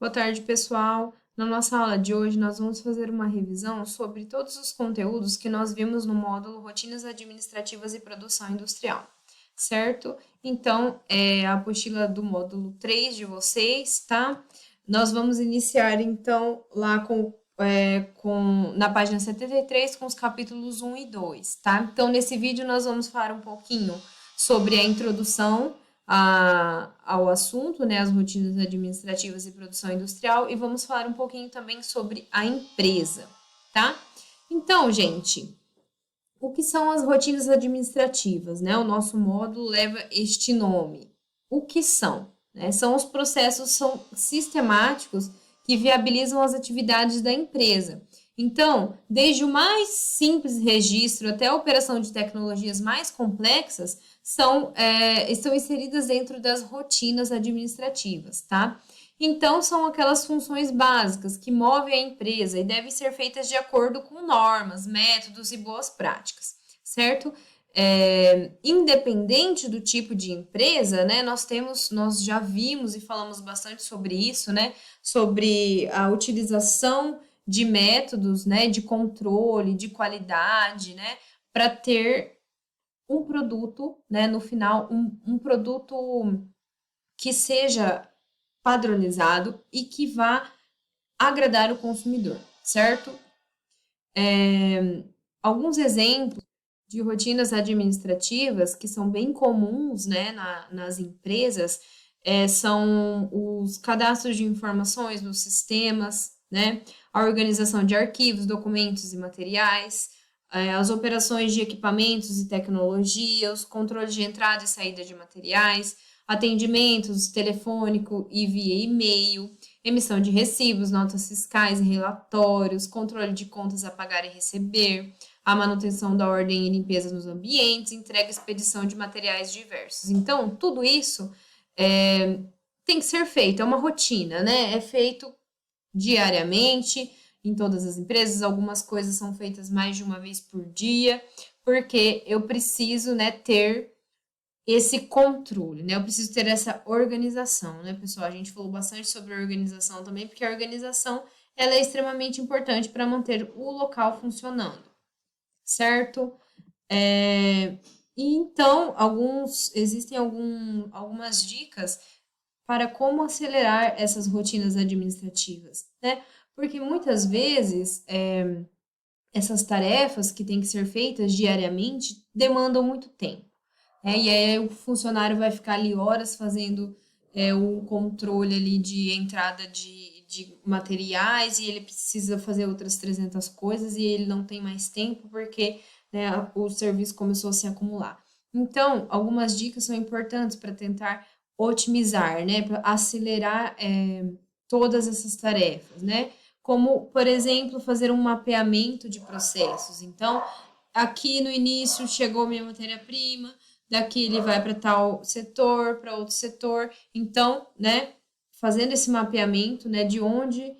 Boa tarde, pessoal. Na nossa aula de hoje, nós vamos fazer uma revisão sobre todos os conteúdos que nós vimos no módulo Rotinas Administrativas e Produção Industrial, certo? Então, é a apostila do módulo 3 de vocês, tá? Nós vamos iniciar, então, lá na página 73 com os capítulos 1 e 2, tá? Então, nesse vídeo, nós vamos falar um pouquinho sobre a introdução ao assunto, né, as rotinas administrativas e produção industrial, e vamos falar um pouquinho também sobre a empresa, tá? Então, gente, o que são as rotinas administrativas, né? O nosso módulo leva este nome. O que são? Né? São os processos sistemáticos que viabilizam as atividades da empresa. Então, desde o mais simples registro até a operação de tecnologias mais complexas, estão inseridas dentro das rotinas administrativas, tá? Então, são aquelas funções básicas que movem a empresa e devem ser feitas de acordo com normas, métodos e boas práticas, certo? Independente do tipo de empresa, né, nós já vimos e falamos bastante sobre isso, né, sobre a utilização de métodos, né, de controle, de qualidade, né, para ter um produto, né, no final, um produto que seja padronizado e que vá agradar o consumidor, certo? Alguns exemplos de rotinas administrativas que são bem comuns, né, nas empresas são os cadastros de informações nos sistemas, né, a organização de arquivos, documentos e materiais, as operações de equipamentos e tecnologia, os controles de entrada e saída de materiais, atendimentos telefônico e via e-mail, emissão de recibos, notas fiscais e relatórios, controle de contas a pagar e receber, a manutenção da ordem e limpeza nos ambientes, entrega e expedição de materiais diversos. Então, tudo isso tem que ser feito, é uma rotina, né? É feito diariamente em todas as empresas, algumas coisas são feitas mais de uma vez por dia, porque eu preciso, né, ter esse controle, né? Eu preciso ter essa organização, né, pessoal? A gente falou bastante sobre organização também, porque a organização ela é extremamente importante para manter o local funcionando, certo? E então, existem algumas dicas para como acelerar essas rotinas administrativas, né? Porque muitas vezes essas tarefas que têm que ser feitas diariamente demandam muito tempo. E aí o funcionário vai ficar ali horas fazendo o controle ali de entrada de materiais e ele precisa fazer outras 300 coisas e ele não tem mais tempo porque, né, o serviço começou a se acumular. Então, algumas dicas são importantes para tentar otimizar, né, para acelerar todas essas tarefas, né? Como, por exemplo, fazer um mapeamento de processos. Então, aqui no início chegou minha matéria-prima, daqui ele vai para tal setor, para outro setor. Então, né, fazendo esse mapeamento, né, de onde,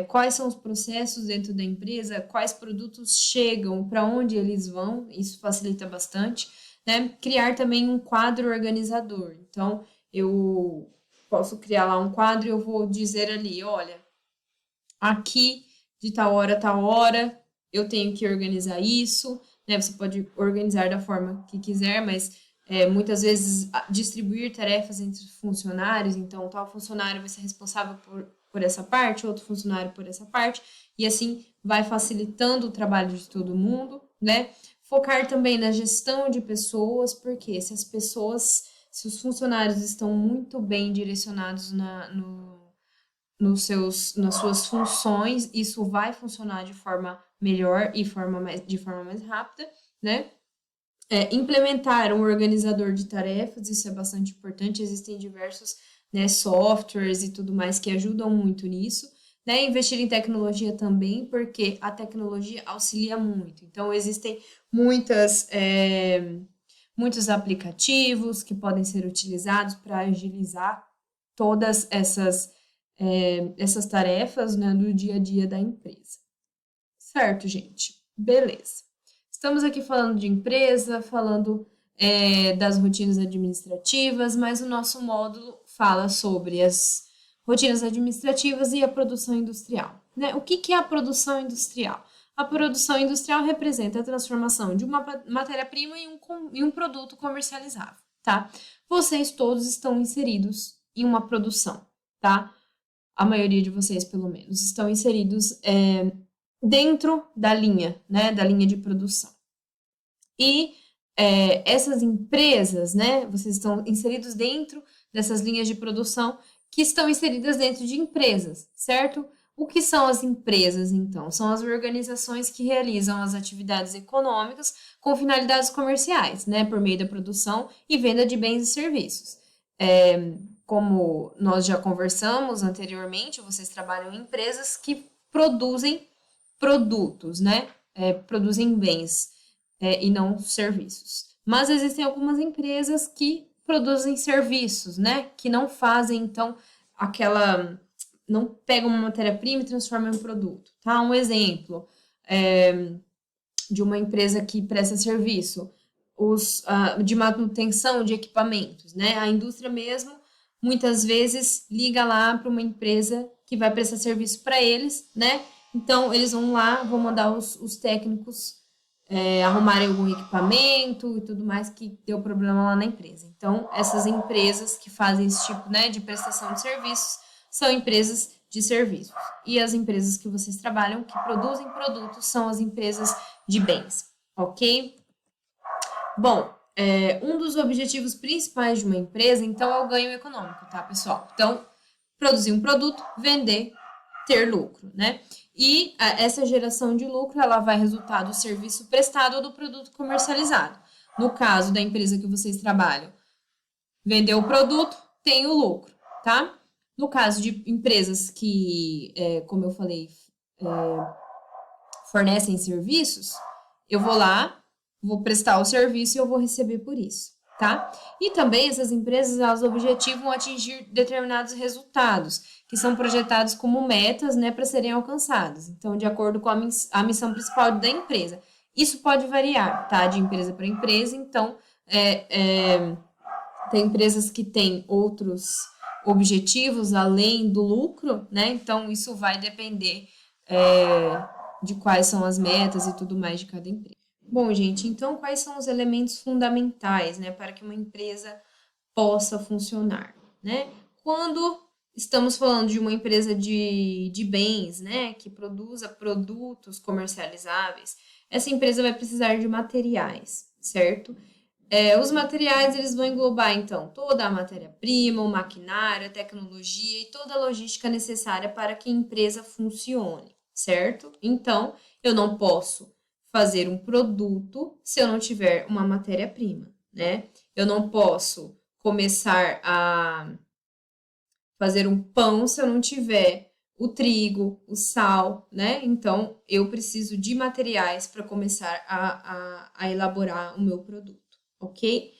quais são os processos dentro da empresa, quais produtos chegam, para onde eles vão, isso facilita bastante, né? Criar também um quadro organizador. Então, eu posso criar lá um quadro e eu vou dizer ali, olha, aqui de tal hora, eu tenho que organizar isso, né? Você pode organizar da forma que quiser, mas muitas vezes distribuir tarefas entre funcionários, então tal funcionário vai ser responsável por essa parte, outro funcionário por essa parte, e assim vai facilitando o trabalho de todo mundo, né? Focar também na gestão de pessoas, porque se os funcionários estão muito bem direcionados nas suas funções, isso vai funcionar de forma melhor e de forma mais rápida, né? Implementar um organizador de tarefas, isso é bastante importante, existem diversos, né, softwares e tudo mais que ajudam muito nisso, né? Investir em tecnologia também, porque a tecnologia auxilia muito. Então, existem muitos aplicativos que podem ser utilizados para agilizar todas essas tarefas, né, do dia a dia da empresa. Certo, gente? Beleza. Estamos aqui falando de empresa, falando das rotinas administrativas, mas o nosso módulo fala sobre as rotinas administrativas e a produção industrial, né? O que é a produção industrial? A produção industrial representa a transformação de uma matéria-prima em um produto comercializável, tá? Vocês todos estão inseridos em uma produção, tá? A maioria de vocês, pelo menos, estão inseridos dentro da linha, né? Da linha de produção. E essas empresas, né? Vocês estão inseridos dentro dessas linhas de produção que estão inseridas dentro de empresas, certo? O que são as empresas, então? São as organizações que realizam as atividades econômicas com finalidades comerciais, né? Por meio da produção e venda de bens e serviços. Como nós já conversamos anteriormente, vocês trabalham em empresas que produzem produtos, né? Produzem bens e não serviços. Mas existem algumas empresas que produzem serviços, né? Que não fazem, então, não pegam uma matéria-prima e transformam em um produto, tá? Um exemplo de uma empresa que presta serviço de manutenção de equipamentos, né? A indústria mesmo, muitas vezes, liga lá para uma empresa que vai prestar serviço para eles, né? Então, eles vão lá, vão mandar os técnicos arrumarem algum equipamento e tudo mais que deu problema lá na empresa. Então, essas empresas que fazem esse tipo, né, de prestação de serviços são empresas de serviços. E as empresas que vocês trabalham, que produzem produtos, são as empresas de bens, ok? Bom, um dos objetivos principais de uma empresa, então, é o ganho econômico, tá, pessoal? Então, produzir um produto, vender, ter lucro, né? E essa geração de lucro, ela vai resultar do serviço prestado ou do produto comercializado. No caso da empresa que vocês trabalham, vendeu o produto, tem o lucro, tá? No caso de empresas que, como eu falei, fornecem serviços, eu vou lá, vou prestar o serviço e eu vou receber por isso, tá? E também essas empresas, elas objetivam atingir determinados resultados, que são projetados como metas, né, para serem alcançados. Então, de acordo com a missão principal da empresa. Isso pode variar, tá? De empresa para empresa. Então, tem empresas que têm outros objetivos além do lucro, né? Então, isso vai depender de quais são as metas e tudo mais de cada empresa. Bom, gente, então quais são os elementos fundamentais, né, para que uma empresa possa funcionar, né? Quando estamos falando de uma empresa de bens, né, que produza produtos comercializáveis, essa empresa vai precisar de materiais, certo? Os materiais, eles vão englobar, então, toda a matéria-prima, o maquinário, a tecnologia e toda a logística necessária para que a empresa funcione, certo? Então, eu não posso fazer um produto se eu não tiver uma matéria-prima, né? Eu não posso começar a fazer um pão se eu não tiver o trigo, o sal, né? Então, eu preciso de materiais para começar a elaborar o meu produto, ok?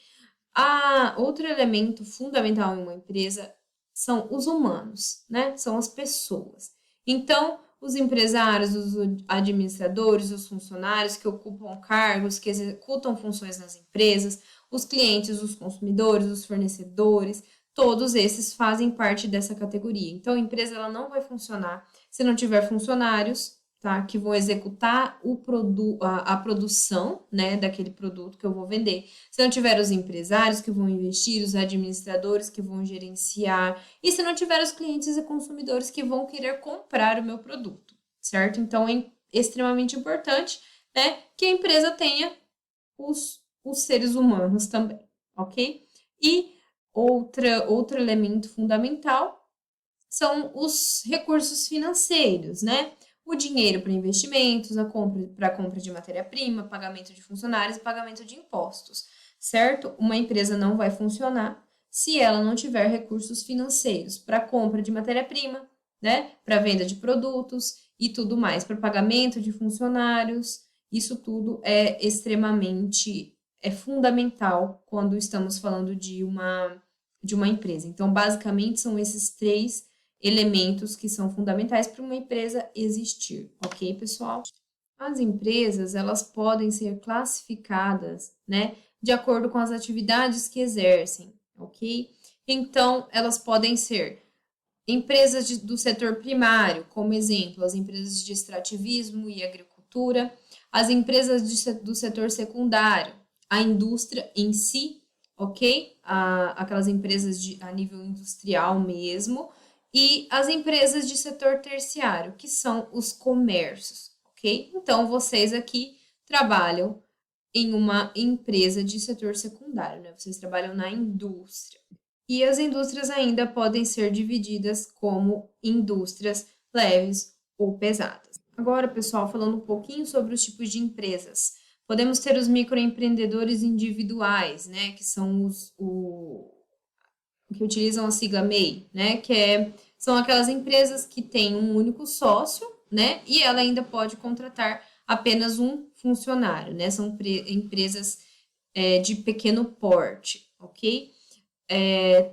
Outro elemento fundamental em uma empresa são os humanos, né? São as pessoas. Então, os empresários, os administradores, os funcionários que ocupam cargos, que executam funções nas empresas, os clientes, os consumidores, os fornecedores, todos esses fazem parte dessa categoria. Então, a empresa ela não vai funcionar se não tiver funcionários, tá, que vão executar a produção, né, daquele produto que eu vou vender. Se não tiver os empresários que vão investir, os administradores que vão gerenciar, e se não tiver os clientes e consumidores que vão querer comprar o meu produto, certo? Então, é extremamente importante, né, que a empresa tenha os seres humanos também, ok? E outro elemento fundamental são os recursos financeiros, né? O dinheiro para investimentos, para compra de matéria-prima, pagamento de funcionários e pagamento de impostos, certo? Uma empresa não vai funcionar se ela não tiver recursos financeiros para compra de matéria-prima, né? Para venda de produtos e tudo mais, para pagamento de funcionários. Isso tudo é extremamente fundamental quando estamos falando de uma empresa. Então, basicamente, são esses três elementos que são fundamentais para uma empresa existir, ok, pessoal? As empresas, elas podem ser classificadas, né, de acordo com as atividades que exercem, ok? Então, elas podem ser do setor primário, como exemplo, as empresas de extrativismo e agricultura, as empresas do setor secundário, a indústria em si, ok? Aquelas empresas a nível industrial mesmo, e as empresas de setor terciário, que são os comércios, ok? Então, vocês aqui trabalham em uma empresa de setor secundário, né? Vocês trabalham na indústria. E as indústrias ainda podem ser divididas como indústrias leves ou pesadas. Agora, pessoal, falando um pouquinho sobre os tipos de empresas. Podemos ter os microempreendedores individuais, né, que são que utilizam a sigla MEI, né, são aquelas empresas que têm um único sócio, né, e ela ainda pode contratar apenas um funcionário, né, são empresas de pequeno porte, ok?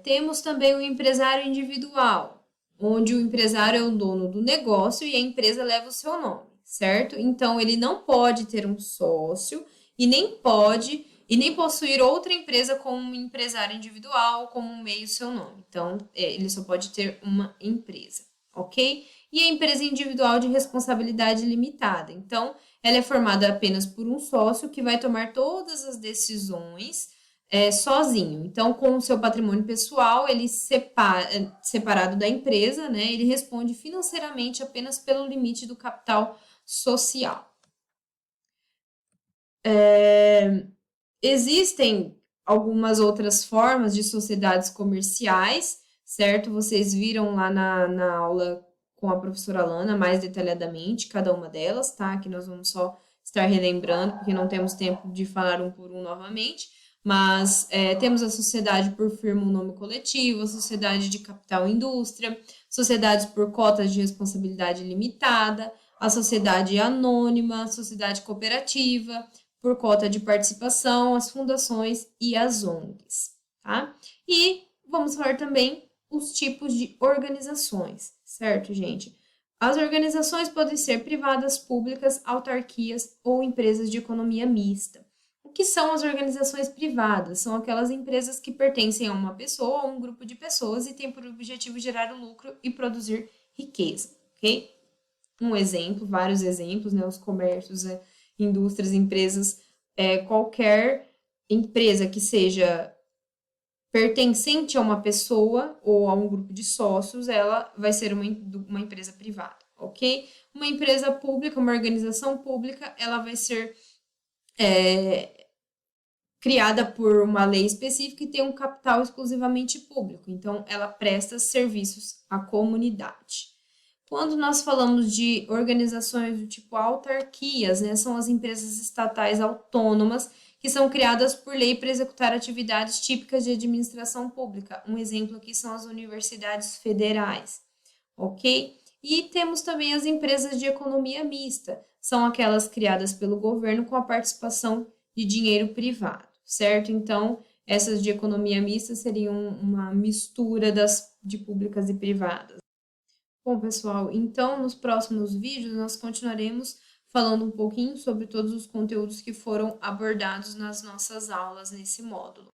Temos também o empresário individual, onde o empresário é o dono do negócio e a empresa leva o seu nome, certo? Então, ele não pode ter um sócio e nem possuir outra empresa como um empresário individual, como um meio seu nome. Então, ele só pode ter uma empresa, ok? E a empresa individual de responsabilidade limitada. Então, ela é formada apenas por um sócio que vai tomar todas as decisões sozinho. Então, com o seu patrimônio pessoal, ele separado da empresa, né? Ele responde financeiramente apenas pelo limite do capital social. Existem algumas outras formas de sociedades comerciais, certo? Vocês viram lá na aula com a professora Alana mais detalhadamente cada uma delas, tá? Que nós vamos só estar relembrando, porque não temos tempo de falar um por um novamente. Mas temos a sociedade por firma ou nome coletivo, a sociedade de capital e indústria, sociedades por cotas de responsabilidade limitada, a sociedade anônima, a sociedade cooperativa, por cota de participação, as fundações e as ONGs, tá? E vamos falar também os tipos de organizações, certo, gente? As organizações podem ser privadas, públicas, autarquias ou empresas de economia mista. O que são as organizações privadas? São aquelas empresas que pertencem a uma pessoa ou um grupo de pessoas e têm por objetivo gerar lucro e produzir riqueza, ok? Um exemplo, vários exemplos, né? Os comércios, indústrias, empresas, qualquer empresa que seja pertencente a uma pessoa ou a um grupo de sócios, ela vai ser uma empresa privada, ok? Uma empresa pública, uma organização pública, ela vai ser criada por uma lei específica e tem um capital exclusivamente público. Então, ela presta serviços à comunidade. Quando nós falamos de organizações do tipo autarquias, né, são as empresas estatais autônomas que são criadas por lei para executar atividades típicas de administração pública. Um exemplo aqui são as universidades federais, ok? E temos também as empresas de economia mista, são aquelas criadas pelo governo com a participação de dinheiro privado, certo? Então, essas de economia mista seriam uma mistura de públicas e privadas. Bom, pessoal, então nos próximos vídeos nós continuaremos falando um pouquinho sobre todos os conteúdos que foram abordados nas nossas aulas nesse módulo.